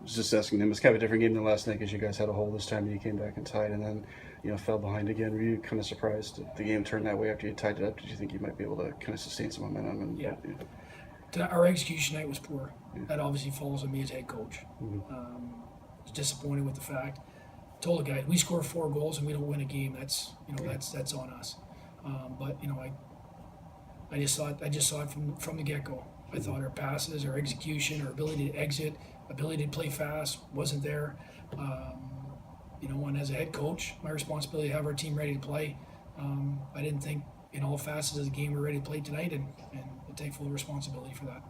was just asking them. It was kind of a different game than last night because you guys had a hole this time and you came back and tied, and then fell behind again. Were you kind of surprised that the game turned that way after you tied it up? Did you think you might be able to kind of sustain some momentum? And, Yeah. Our execution night was poor. That obviously falls on me as head coach. Was disappointed with the fact. Told the guys, we score 4 goals and we don't win a game. That's that's on us. But I just saw it from the get go. I thought our passes, our execution, our ability to exit, ability to play fast wasn't there. And as a head coach, my responsibility to have our team ready to play. I didn't think in all facets of the game we're ready to play tonight, and I take full responsibility for that.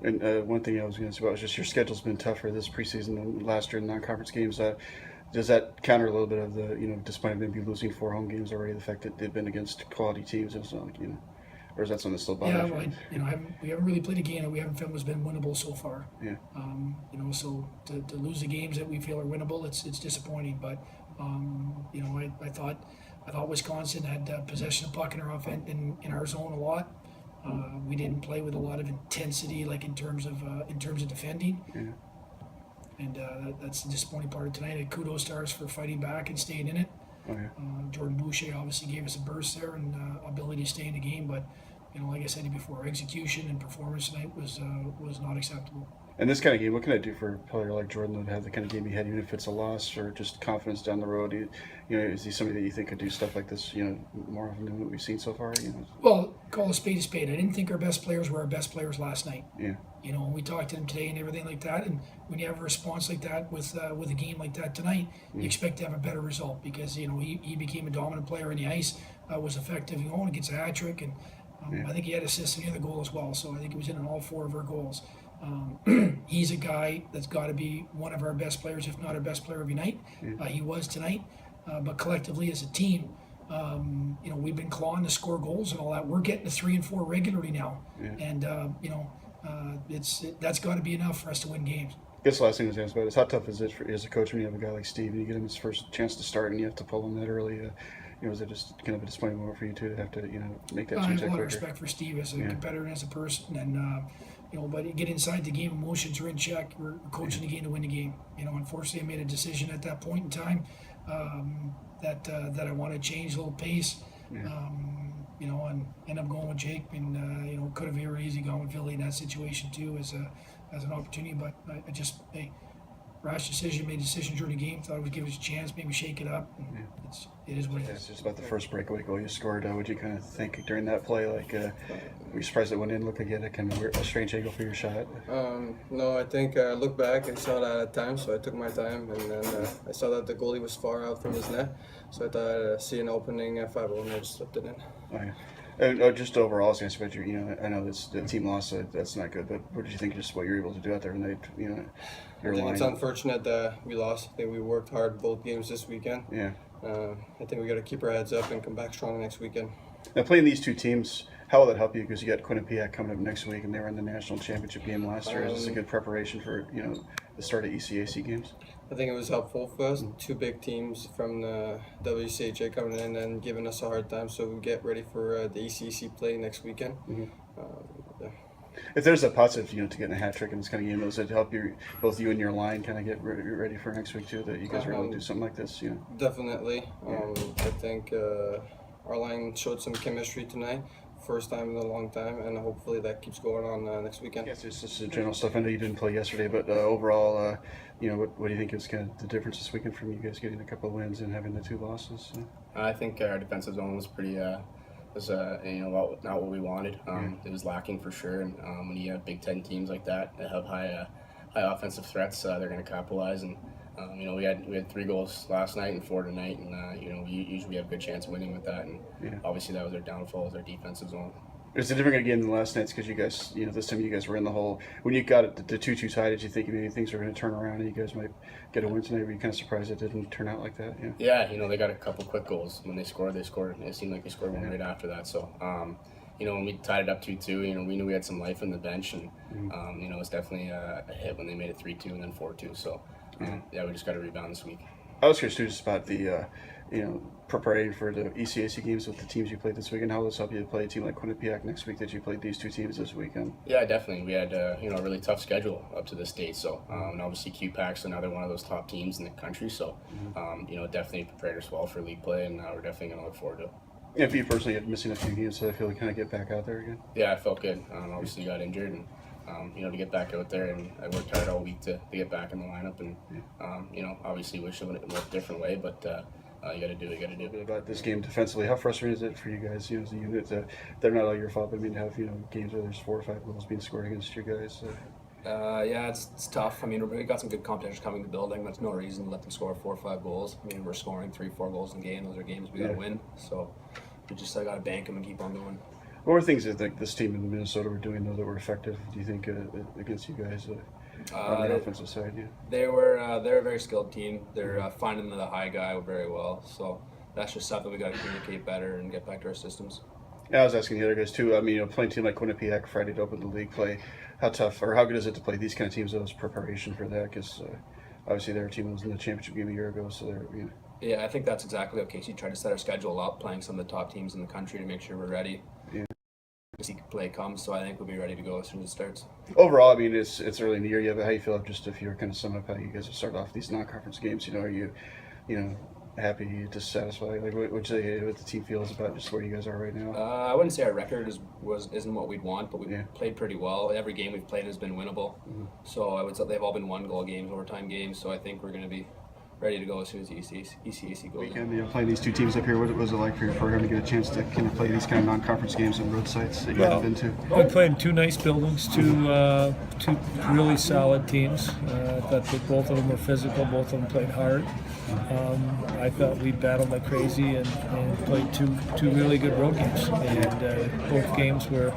And one thing I was going to say about was just your schedule's been tougher this preseason than last year in non-conference games. Does that counter a little bit of the despite maybe losing 4 home games already, the fact that they've been against quality teams? It's not like or is that something that still bothers you? We haven't really played a game that we haven't felt has been winnable so far. Yeah. So to lose the games that we feel are winnable, it's disappointing. But I thought Wisconsin had possession of puck in our offense in our zone a lot. We didn't play with a lot of intensity, like in terms of defending. Yeah. And that's the disappointing part of tonight. And kudos to us for fighting back and staying in it. Oh, yeah. Jordan Boucher obviously gave us a burst there and ability to stay in the game, but like I said before, execution and performance tonight was not acceptable. And this kind of game, what can it do for a player like Jordan to have the kind of game he had, even if it's a loss or just confidence down the road? Is he somebody that you think could do stuff like this, more often than what we've seen so far? Well, call a spade a spade. I didn't think our best players were our best players last night. Yeah. When we talked to them today and everything like that, and when you have a response like that with a game like that tonight, you expect to have a better result because he became a dominant player in the ice, was effective. He gets a hat trick, and I think he had assists in the other goal as well. So I think he was in on all 4 of our goals. He's a guy that's got to be one of our best players, if not our best player every night. He was tonight, but collectively as a team, we've been clawing to score goals and all that. We're getting to 3 and 4 regularly now, and that's got to be enough for us to win games. I guess the last thing I was asked about is how tough is it as a coach when you have a guy like Steve and you get him his first chance to start and you have to pull him that early? Is it just kind of a disappointing moment for you too to have to make that change? I have a lot of respect for Steve as a competitor and as a person, and but you get inside the game, emotions are in check. We're coaching the game to win the game. Unfortunately, I made a decision at that point in time that I want to change a little pace. And end up going with Jake, and could have very easily gone with Philly in that situation too as an opportunity. But I just rash decision, made a decision during the game. Thought I would give it a chance, maybe shake it up. And it is what it is. It's just about the first breakaway goal you scored. What you kind of think during that play? Like, were you surprised it went in? Looked like you had a kind of a strange angle for your shot. No, I think I looked back and saw that at time, so I took my time, and then I saw that the goalie was far out from his net, so I thought I'd see an opening at 5-0 and I just slipped it in. Oh, yeah. And just overall, I was going to ask about your, I know the team lost, so that's not good, but what did you think just what you were able to do out there and I think it's unfortunate that we lost. I think we worked hard both games this weekend. Yeah. I think we got to keep our heads up and come back strong next weekend. Now, playing these 2 teams, how will that help you? Because you got Quinnipiac coming up next week, and they were in the national championship game last year. Is this a good preparation for the start of ECAC games? I think it was helpful for us. 2 big teams from the WCHA coming in and giving us a hard time, so we get ready for the ECAC play next weekend. Yeah. If there's a positive, to get in a hat trick in this kind of game, does it help both you and your line kind of get ready for next week too? That you guys are able to do something like this, Definitely. I think our line showed some chemistry tonight. First time in a long time, and hopefully that keeps going on next weekend. Yes, it's just general stuff. I know you didn't play yesterday, but overall, what do you think is kind of the difference this weekend from you guys getting a couple of wins and having the 2 losses? I think our defensive zone was pretty, not what we wanted. It was lacking for sure, and when you have Big Ten teams like that that have high offensive threats, they're going to capitalize. And we had 3 goals last night and 4 tonight, and we usually have a good chance of winning with that. And obviously that was our downfall, was our defensive zone. It's a different game than last night's because you guys, this time you guys were in the hole. When you got it the 2-2 tie, did you think maybe things were going to turn around and you guys might get a win tonight? Were you kind of surprised it didn't turn out like that? Yeah, they got a couple quick goals. When they scored, and it seemed like they scored one right after that. So, when we tied it up 2-2, we knew we had some life in the bench, and it was definitely a hit when they made it 3-2 and then 4-2. So, we just got to rebound this week. I was curious too, just about the preparing for the ECAC games with the teams you played this weekend. How will this help you to play a team like Quinnipiac next week that you played these two teams this weekend? Yeah, definitely. We had a really tough schedule up to this date. So and obviously QPAC's another one of those top teams in the country. So definitely prepared us well for league play, and we're definitely going to look forward to it. Yeah, for you personally, you're missing a few games, so I feel like kind of get back out there again. Yeah, I felt good. Obviously got injured, and to get back out there, and I worked hard all week to get back in the lineup, and obviously wish it would have went a different way, but you got to do it. You got to do it. About this game defensively, how frustrating is it for you guys? As a unit, they're not all your fault, but I mean, to have games where there's 4 or 5 goals being scored against you guys. Yeah, it's tough. I mean, we got some good competition coming to the building. That's no reason to let them score 4 or 5 goals. I mean, we're scoring 3, 4 goals in a game. Those are games we got to win. So we just got to bank them and keep on going. What were things that this team in Minnesota were doing though that were effective? Do you think against you guys on the offensive side? Yeah, they're a very skilled team. They're finding the high guy very well. So that's just something we got to communicate better and get back to our systems. Yeah, I was asking the other guys too. I mean, playing a team like Quinnipiac Friday to open the league play, how tough or how good is it to play these kind of teams? As preparation for that, because obviously their team was in the championship game a year ago, so they're Yeah, I think that's exactly what Casey tried to set our schedule up, playing some of the top teams in the country to make sure we're ready. Yeah. Play comes, so I think we'll be ready to go as soon as it starts. Overall, I mean, it's early in the year. Yeah, but how you feel just if you were kind of sum up how you guys have started off these non-conference games? Are you happy, dissatisfied? Like, what would you say what the team feels about just where you guys are right now? I wouldn't say our record isn't what we'd want, but we've played pretty well. Every game we've played has been winnable. Mm-hmm. So I would say they've all been 1-goal games, overtime games. So I think we're going to be ready to go as soon as the ECAC goes. Weekend, playing these two teams up here, what was it like for your program to get a chance to kind of play these kind of non-conference games on road sites that you haven't been to? We played in 2 nice buildings, two really solid teams. I thought that both of them were physical, both of them played hard. I thought we battled like crazy and played two really good road games. And both games were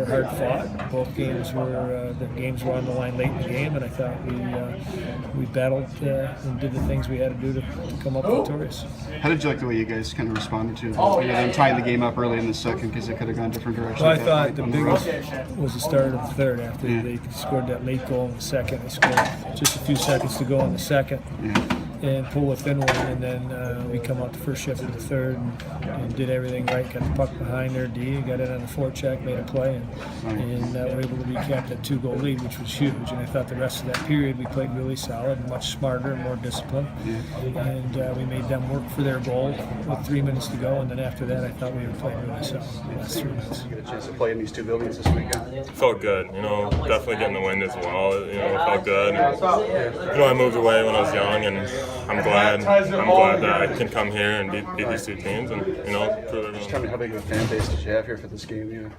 hard fought. Both games were on the line late in the game, and I thought we battled and did the things we had to do to come up victorious. How did you like the way you guys kind of responded to them tying the game up early in the second because it could have gone different directions? Well, I thought the biggest was the start of the third after they scored that late goal in the second. They scored just a few seconds to go in the second. And pull a thin one, and then we come out the first shift of the third and did everything right. Got the puck behind their D, got it on the forecheck, made a play, and were able to recap that 2-goal lead, which was huge. And I thought the rest of that period we played really solid, much smarter, and more disciplined. And we made them work for their goal with 3 minutes to go. And then after that, I thought we were playing really solid the last 3 minutes. You get a chance to play in these 2 buildings this weekend? It felt good, definitely getting the win as well. It felt good. And, I moved away when I was young, and I'm glad that I can come here and beat these 2 teams and prove everyone. Just tell me, how big of a fan base did you have here for this game?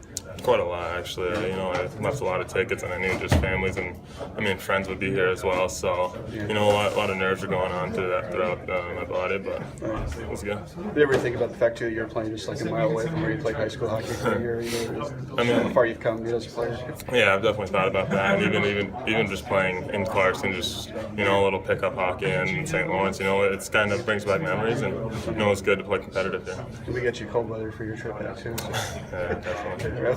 Quite a lot, actually. I left a lot of tickets, and I knew just families and friends would be here as well. So a lot of nerves are going on throughout my body, but it was good. Did you ever think about the fact too that you're playing just like a mile away from where you played high school hockey for a year? How far you've come as a player? Yeah, I've definitely thought about that, and even just playing in Clarkson, just a little pickup hockey in St. Lawrence. It's kind of brings back memories, and it's good to play competitive here. Did we get you cold weather for your trip back too? Yeah, definitely.